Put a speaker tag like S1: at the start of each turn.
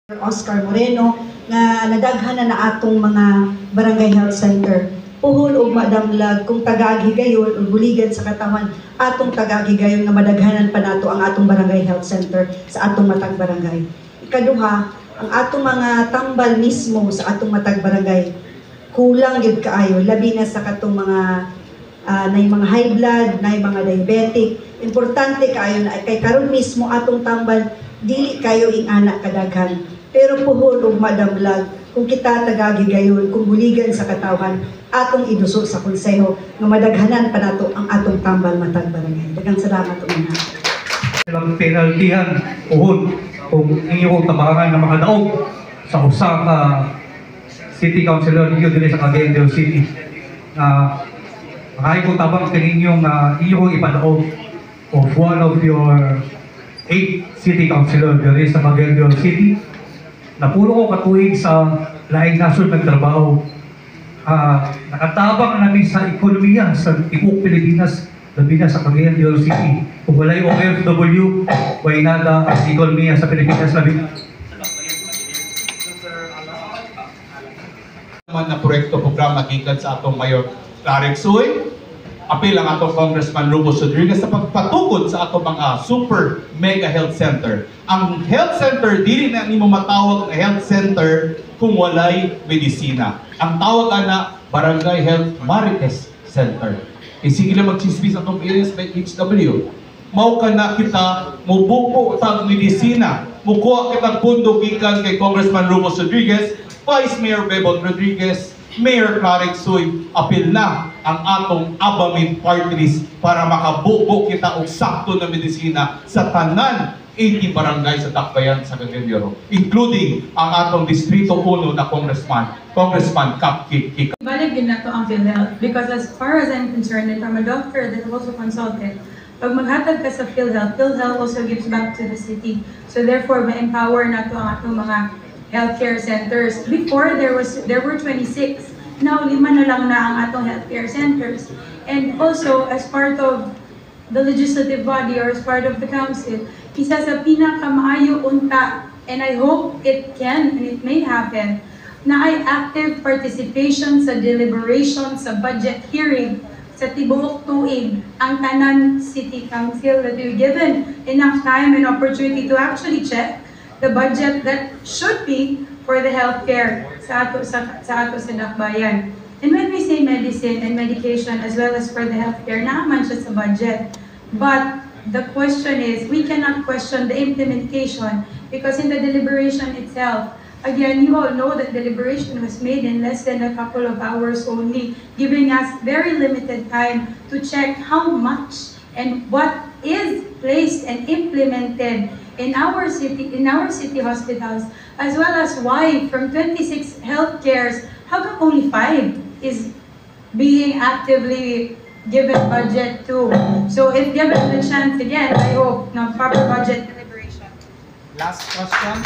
S1: Oscar Moreno nga nadaghan na atong mga barangay health center. Puhol og madamlag kung tagagigayon o buligan sa katawan atong tagagigayon nga madaghanan pa nato ang atong barangay health center sa atong matag barangay. Ikaduha, ang atong mga tambal mismo sa atong matag barangay kulang gyud kaayo labi na sa katong mga nay mga high blood, nay mga diabetic. Importante kaayo na kay karon mismo atong tambal dili kayo ing anak kadaghan. Pero puhol og madamlag kung kita tagagigayon kung buligan sa katawan atong iduso sa konseho nga madaghanan pa nato ang atong tambal matag barangay. Daghang salamat una.
S2: Ilang penaltihan puhol kung inyong tabangan ng mga daog sa usa ka city councilor ninyo dili sa Cagayan de Oro City. Makahay ko tabang kaninyong inyong ipadaog of one of your 8 city councilor dili sa Cagayan de Oro City. Napuro ko katuig sa laing nasod ng trabaho. Nakatabang namin sa ekonomiya sa Tibok Pilipinas, labi na sa Cagayan de Oro City. Kung wala'y OFW, way nada ang ekonomiya sa Pilipinas labi.
S3: Naman na proyekto programa gikan sa atong Mayor Clarence Suy, apil ang atong Congressman Rufus Rodriguez sa pagpatukod sa atong mga super mega health center. Ang health center, dili na nimo matawag na health center kung walay medisina. Ang tawag ana Barangay Health Marites Center. Sige lang magsisbis atong HW. Mao ka na kita mubuko tag medisina. Mukuha kitang pundo gikan kay Congressman Rufus Rodriguez, Vice Mayor Bebon Rodriguez, Mayor Clarence Suy, apil na ang atong Abamin party list para makabubo kita og sakto na medisina sa tanan 80 barangay sa Dakbayan sa Cagayan de Oro, including ang atong Distrito 1 na Congressman Cap Kik.
S4: Balik din na to ang PhilHealth because as far as I'm concerned and from a doctor that I've also consulted, pag maghatag ka sa PhilHealth, PhilHealth also gives back to the city. So therefore, ma-empower na to ang atong mga healthcare centers. Before, there were 26. Now, 5 na lang na ang atong healthcare centers. And also, as part of the legislative body or as part of the council, isa sa pinakamaayo unta, and I hope it can and it may happen, na ay active participation sa deliberation sa budget hearing sa tibuok tuig ang tanan city council, that we've given enough time and opportunity to actually check the budget that should be for the healthcare sa ato sa Dakbayan. And when we say medicine and medication as well as for the healthcare, naaman siya sa budget. But the question is, we cannot question the implementation because in the deliberation itself, again, you all know that deliberation was made in less than a couple of hours only, giving us very limited time to check how much and what is placed and implemented in our city hospitals, as well as why from 26 healthcares, how come only 5 is being actively given budget to? So if given the chance again, I hope na proper budget deliberation.
S5: Last question.